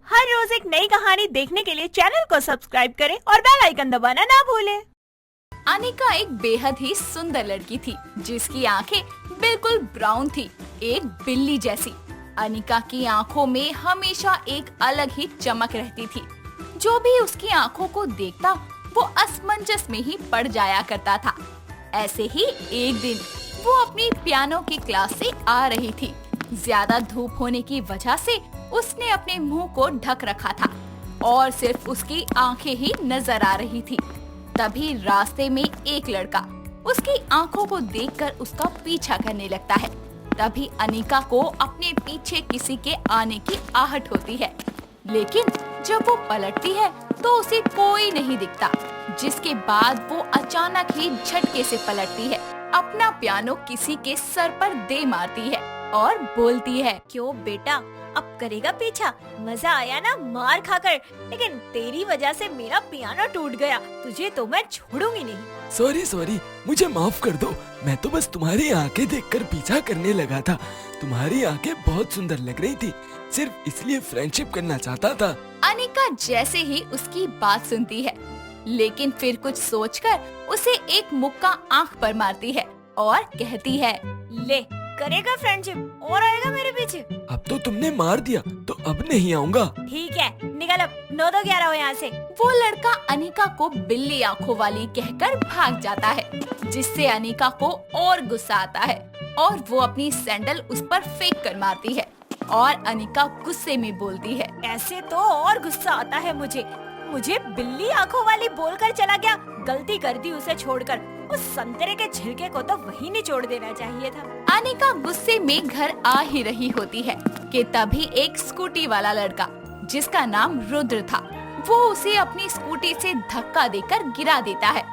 हर रोज एक नई कहानी देखने के लिए चैनल को सब्सक्राइब करें और बेल आइकन दबाना ना भूलें। अनिका एक बेहद ही सुंदर लड़की थी जिसकी आंखें बिल्कुल ब्राउन थी, एक बिल्ली जैसी। अनिका की आंखों में हमेशा एक अलग ही चमक रहती थी। जो भी उसकी आंखों को देखता वो असमंजस में ही पड़ जाया करता था। ऐसे ही एक दिन वो अपनी पियानो की क्लास से आ रही थी। ज्यादा धूप होने की वजह से उसने अपने मुंह को ढक रखा था और सिर्फ उसकी आंखें ही नजर आ रही थी। तभी रास्ते में एक लड़का उसकी आंखों को देखकर उसका पीछा करने लगता है। तभी अनिका को अपने पीछे किसी के आने की आहट होती है, लेकिन जब वो पलटती है तो उसे कोई नहीं दिखता। जिसके बाद वो अचानक ही झटके से पलटती है, अपना पियानो किसी के सर पर दे मारती है और बोलती है, क्यों बेटा, अब करेगा पीछा? मजा आया ना मार खाकर, लेकिन तेरी वजह से मेरा पियानो टूट गया। तुझे तो मैं छोड़ूंगी नहीं। सॉरी, मुझे माफ कर दो। मैं तो बस तुम्हारी आंखें देखकर पीछा करने लगा था। तुम्हारी आंखें बहुत सुंदर लग रही थी, सिर्फ इसलिए फ्रेंडशिप करना चाहता था। अनिका जैसे ही उसकी बात सुनती है, लेकिन फिर कुछ सोचकर उसे एक मुक्का आंख पर मारती है और कहती है, ले करेगा फ्रेंडशिप और आएगा मेरे पीछे? अब तो तुमने मार दिया तो अब नहीं आऊंगा। ठीक है, निकल अब, 9-2-11 हो यहाँ से। वो लड़का अनिका को बिल्ली आंखों वाली कहकर भाग जाता है, जिससे अनिका को और गुस्सा आता है और वो अपनी सैंडल उस पर फेंक कर मारती है और अनिका गुस्से में बोलती है, ऐसे तो और गुस्सा आता है मुझे बिल्ली आंखों वाली बोलकर चला गया। गलती कर दी उसे छोड़कर। उस संतरे के छिलके को तो वहीं निचोड़ देना चाहिए था। अनिका गुस्से में घर आ ही रही होती है कि तभी एक स्कूटी वाला लड़का, जिसका नाम रुद्र था, वो उसे अपनी स्कूटी से धक्का देकर गिरा देता है।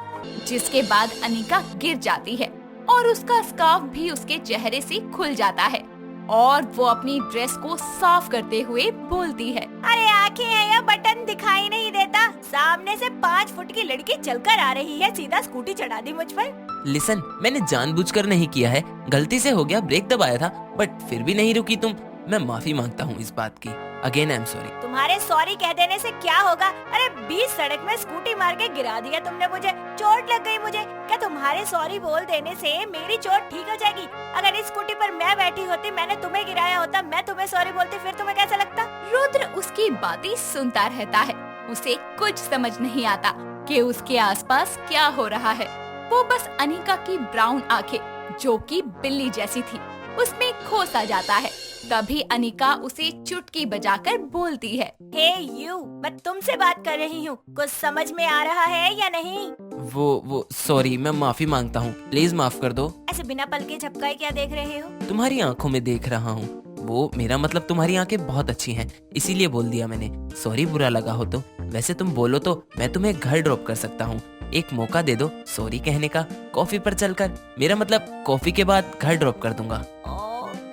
जिसके बाद अनिका गिर जाती है और उसका स्कार्फ भी उसके चेहरे से खुल जाता है और वो अपनी ड्रेस को साफ करते हुए बोलती है, अरे आंखें हैं या बटन दिखाई नहीं देता? सामने से 5 फुट की लड़की चलकर आ रही है, सीधा स्कूटी चढ़ा दी मुझ पर। लिसन, मैंने जानबूझकर नहीं किया है, गलती से हो गया, ब्रेक दबाया था, बट फिर भी नहीं रुकी तुम। मैं माफी मांगता हूँ इस बात की। Again I am sorry. तुम्हारे सॉरी कह देने से क्या होगा? अरे 20 सड़क में स्कूटी मार के गिरा दिया तुमने मुझे, चोट लग गई मुझे। क्या तुम्हारे सॉरी बोल देने से मेरी चोट ठीक हो जाएगी? अगर इस स्कूटी पर मैं बैठी होती, मैंने तुम्हें गिराया होता, मैं तुम्हें सॉरी बोलती, फिर तुम्हें कैसा लगता? रुद्र उसकी बातें सुनता रहता है। उसे कुछ समझ नहीं आता कि उसके आसपास क्या हो रहा है। वो बस अनिका की ब्राउन आंखें, जो कि बिल्ली जैसी थी, उसमें खो सा जाता है। तभी अनिका उसे चुटकी बजाकर बोलती है, हे यू, मैं तुमसे बात कर रही हूँ, कुछ समझ में आ रहा है या नहीं? वो सॉरी, मैं माफी मांगता हूँ, प्लीज माफ कर दो। ऐसे बिना पल के झपकाए क्या देख रहे हो? तुम्हारी आंखों में देख रहा हूँ। वो मेरा मतलब तुम्हारी आंखें बहुत अच्छी हैं, इसीलिए बोल दिया मैंने। सॉरी बुरा लगा हो तो। वैसे तुम बोलो तो मैं तुम्हें घर ड्रॉप कर सकता हूँ। एक मौका दे दो सॉरी कहने का, कॉफी पर चलकर। मेरा मतलब कॉफी के बाद घर ड्रॉप कर दूंगा।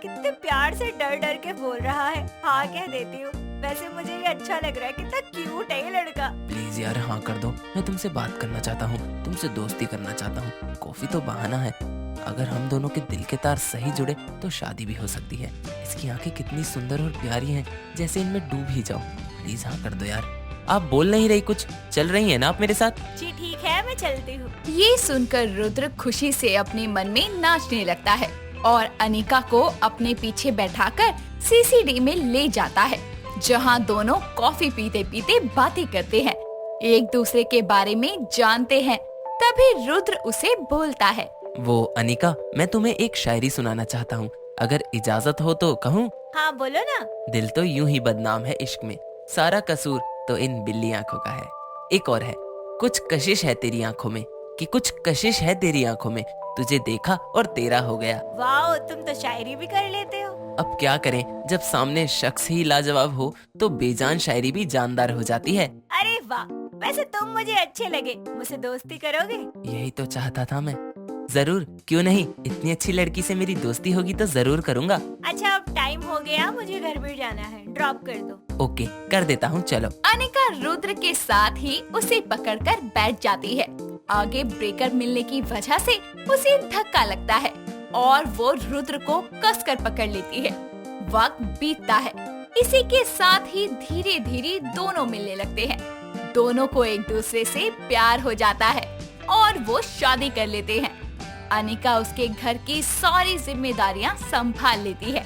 कितने प्यार से डर डर के बोल रहा है। हाँ कह देती हूँ। वैसे मुझे ये अच्छा लग रहा है, कितना क्यूट है ये लड़का। प्लीज यार हाँ कर दो, मैं तुमसे बात करना चाहता हूँ, तुमसे दोस्ती करना चाहता हूँ। कॉफी तो बहाना है, अगर हम दोनों के दिल के तार सही जुड़े तो शादी भी हो सकती है। इसकी आंखें कितनी सुंदर और प्यारी हैं, जैसे इनमें डूब ही जाओ। प्लीज हाँ कर दो यार। आप बोल नहीं रही कुछ, चल रही है ना आप मेरे साथ? जी ठीक है, मैं चलती हूँ। ये सुनकर रुद्र खुशी से अपने मन में नाचने लगता है और अनिका को अपने पीछे बैठाकर सीसीडी में ले जाता है, जहाँ दोनों कॉफी पीते पीते बातें करते हैं, एक दूसरे के बारे में जानते हैं। तभी रुद्र उसे बोलता है, वो अनिका, मैं तुम्हें एक शायरी सुनाना चाहता हूँ, अगर इजाजत हो तो कहूँ? हाँ बोलो ना। दिल तो यूं ही बदनाम है इश्क में, सारा कसूर तो इन बिल्ली आंखों का है। एक और है, कुछ कशिश है तेरी आंखों में, कि कुछ कशिश है तेरी आंखों में, तुझे देखा और तेरा हो गया। वाह, तुम तो शायरी भी कर लेते हो। अब क्या करें, जब सामने शख्स ही लाजवाब हो तो बेजान शायरी भी जानदार हो जाती है। अरे वाह, वैसे तुम मुझे अच्छे लगे, मुझसे दोस्ती करोगे? यही तो चाहता था मैं। जरूर, क्यों नहीं, इतनी अच्छी लड़की से मेरी दोस्ती होगी तो जरूर करूँगा। अच्छा अब टाइम हो गया, मुझे घर भी जाना है, ड्रॉप कर दो। ओके कर देता हूँ, चलो। अनिका रुद्र के साथ ही उसे पकड़कर बैठ जाती है। आगे ब्रेकर मिलने की वजह से उसे धक्का लगता है और वो रुद्र को कसकर पकड़ लेती है। वक्त बीतता है। इसी के साथ ही धीरे धीरे दोनों मिलने लगते हैं। दोनों को एक दूसरे से प्यार हो जाता है और वो शादी कर लेते हैं। अनिका उसके घर की सारी जिम्मेदारियां संभाल लेती है।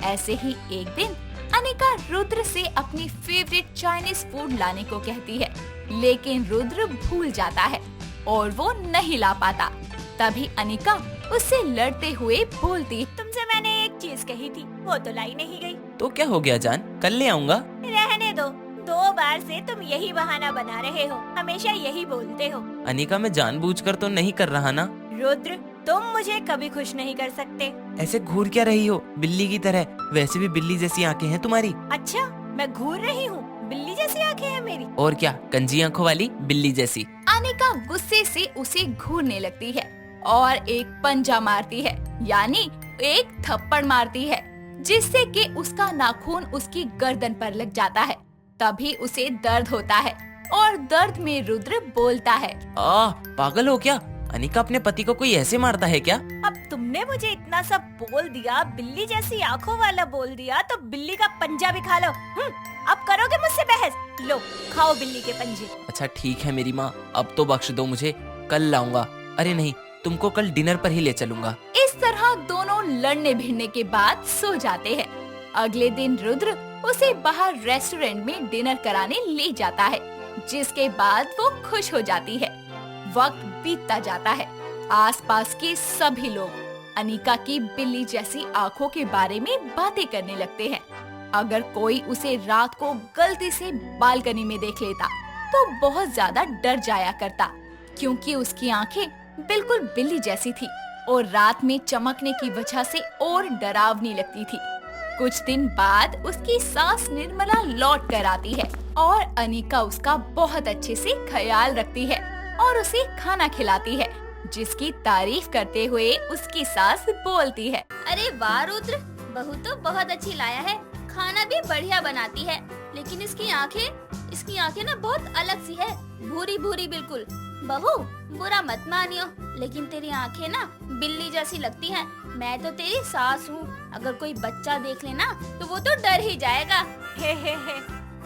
ऐसे ही एक दिन अनिका रुद्र से अपनी फेवरेट चाइनीज फूड लाने को कहती है, लेकिन रुद्र भूल जाता है और वो नहीं ला पाता। तभी अनिका उससे लड़ते हुए बोलती, तुमसे मैंने एक चीज कही थी, वो तो लाई नहीं गई। तो क्या हो गया जान, कल ले आऊंगा। रहने दो, 2 बार से तुम यही बहाना बना रहे हो, हमेशा यही बोलते हो। अनिका मैं जानबूझकर तो नहीं कर रहा ना। रुद्र, तुम मुझे कभी खुश नहीं कर सकते। ऐसे घूर क्या रही हो बिल्ली की तरह? वैसे भी बिल्ली जैसी आंखें हैं तुम्हारी। अच्छा, मैं घूर रही हूँ? बिल्ली जैसी आंखें हैं मेरी? और क्या, कंजी आंखों वाली बिल्ली जैसी। अनिका गुस्से से उसे घूरने लगती है और एक पंजा मारती है, यानी एक थप्पड़ मारती है, जिससे कि उसका नाखून उसकी गर्दन पर लग जाता है। तभी उसे दर्द होता है और दर्द में रुद्र बोलता है, पागल हो क्या? अनिका अपने पति को कोई ऐसे मारता है क्या? अब तुमने मुझे इतना सब बोल दिया, बिल्ली जैसी आंखों वाला बोल दिया, तो बिल्ली का पंजा भी खा लो। अब करोगे मुझसे बहस? लो, खाओ बिल्ली के पंजे। अच्छा ठीक है मेरी माँ, अब तो बख्श दो मुझे, कल लाऊंगा। अरे नहीं, तुमको कल डिनर पर ही ले चलूंगा। इस तरह दोनों लड़ने भिड़ने के बाद सो जाते हैं। अगले दिन रुद्र उसे बाहर रेस्टोरेंट में डिनर कराने ले जाता है, जिसके बाद वो खुश हो जाती है। वक्त बीतता जाता है। आसपास के सभी लोग अनिका की बिल्ली जैसी आंखों के बारे में बातें करने लगते हैं। अगर कोई उसे रात को गलती से बालकनी में देख लेता तो बहुत ज्यादा डर जाया करता, क्योंकि उसकी आंखें बिल्कुल बिल्ली जैसी थी और रात में चमकने की वजह से और डरावनी लगती थी। कुछ दिन बाद उसकी सास निर्मला लौट कर आती है और अनिका उसका बहुत अच्छे से ख्याल रखती है और उसे खाना खिलाती है, जिसकी तारीफ करते हुए उसकी सास बोलती है, अरे वाह रुद्र, बहू तो बहुत अच्छी लाया है, खाना भी बढ़िया बनाती है, लेकिन इसकी आंखें ना बहुत अलग सी है, भूरी भूरी बिल्कुल। बहू बुरा मत मानियो, लेकिन तेरी आंखें ना बिल्ली जैसी लगती हैं। मैं तो तेरी सास हूँ, अगर कोई बच्चा देख लेना तो वो तो डर ही जाएगा। हे।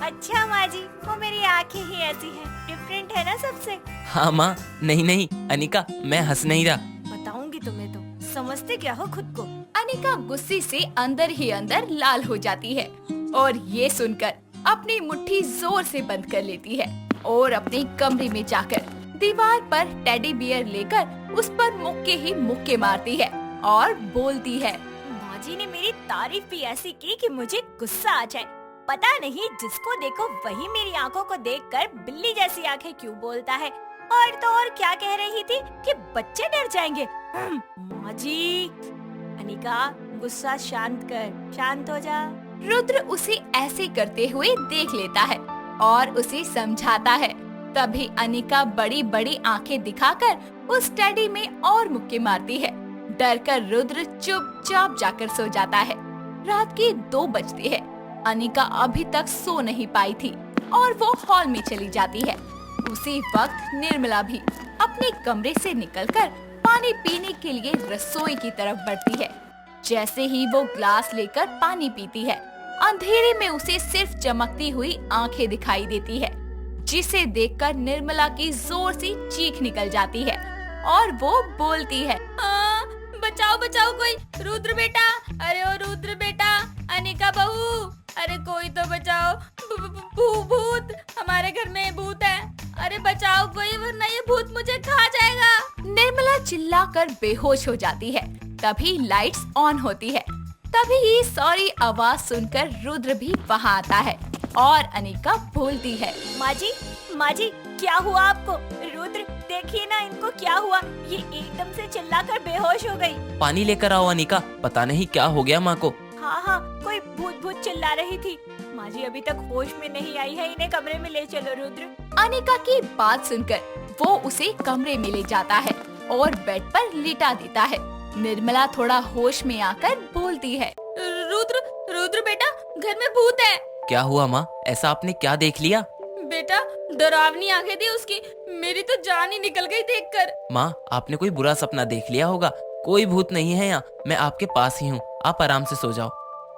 अच्छा माँ जी, वो मेरी आंखें ही ऐसी हैं, डिफरेंट है ना सबसे। हाँ माँ, नहीं अनिका, मैं हंस नहीं रहा। बताऊंगी तुम्हें, तो समझते क्या हो खुद को। अनिका गुस्से से अंदर ही अंदर लाल हो जाती है और ये सुनकर अपनी मुट्ठी जोर से बंद कर लेती है और अपने कमरे में जाकर दीवार पर टेडी बियर लेकर उस पर मुक्के ही मुक्के मारती है और बोलती है, माँ जी ने मेरी तारीफ भी ऐसी की कि मुझे गुस्सा आ जाए। पता नहीं जिसको देखो वही मेरी आंखों को देखकर बिल्ली जैसी आंखें क्यों बोलता है। और तो और क्या कह रही थी कि बच्चे डर जाएंगे। माँ जी, अनिका गुस्सा शांत कर, शांत हो जा। रुद्र उसे ऐसे करते हुए देख लेता है और उसे समझाता है। तभी अनिका बड़ी बड़ी आंखें दिखाकर उस टेडी में और मुक्के मारती है। डर कर रुद्र चुपचाप जाकर सो जाता है। रात के 2 बजते हैं। अनिका अभी तक सो नहीं पाई थी और वो हॉल में चली जाती है। उसी वक्त निर्मला भी अपने कमरे से निकलकर पानी पीने के लिए रसोई की तरफ बढ़ती है। जैसे ही वो ग्लास लेकर पानी पीती है, अंधेरे में उसे सिर्फ चमकती हुई आंखें दिखाई देती है, जिसे देखकर निर्मला की जोर से चीख निकल जाती है और वो बोलती है, बचाओ बचाओ कोई, रुद्र बेटा, अरे ओ रुद्र बेटा, अनिका बहू, अरे कोई तो बचाओ, भूत, हमारे घर में भूत है, अरे बचाओ कोई, वरना ये भूत मुझे खा जाएगा। निर्मला चिल्लाकर बेहोश हो जाती है। तभी लाइट्स ऑन होती है। तभी ये सारी आवाज सुनकर रुद्र भी वहाँ आता है और अनिका बोलती है, माँ जी क्या हुआ आपको? रुद्र देखिए ना, इनको क्या हुआ, ये एकदम से चिल्लाकर बेहोश हो गई। पानी लेकर आओ अनिका, पता नहीं क्या हो गया माँ को। हाँ, कोई भूत चिल्ला रही थी। माँ जी अभी तक होश में नहीं आई है, इन्हें कमरे में ले चलो। रुद्र अनिका की बात सुनकर वो उसे कमरे में ले जाता है और बेड पर लिटा देता है। निर्मला थोड़ा होश में आकर बोलती है, रुद्र बेटा, घर में भूत है। क्या हुआ माँ, ऐसा आपने क्या देख लिया? बेटा डरावनी आंखें थी उसकी, मेरी तो जान ही निकल गई देखकर। माँ आपने कोई बुरा सपना देख लिया होगा, कोई भूत नहीं है यहाँ, मैं आपके पास ही हूँ, आप आराम से सो जाओ।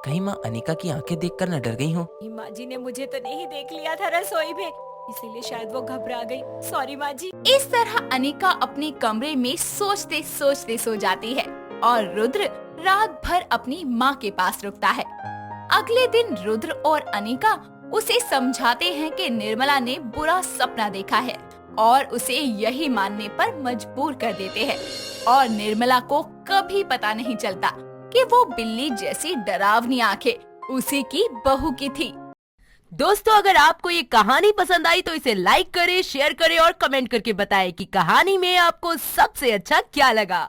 कहीं माँ अनिका की आंखें देखकर न डर गई हो? माँ जी ने मुझे तो नहीं देख लिया था रसोई में, इसीलिए शायद वो घबरा गई। सॉरी माँ जी। इस तरह अनिका अपने कमरे में सोचते सोचते सो जाती है और रुद्र रात भर अपनी माँ के पास रुकता है। अगले दिन रुद्र और अनिका उसे समझाते हैं कि निर्मला ने बुरा सपना देखा है और उसे यही मानने पर मजबूर कर देते हैं और निर्मला को कभी पता नहीं चलता कि वो बिल्ली जैसी डरावनी आंखें उसी की बहू की थी। दोस्तों, अगर आपको ये कहानी पसंद आई तो इसे लाइक करें, शेयर करें और कमेंट करके बताएं कि कहानी में आपको सबसे अच्छा क्या लगा।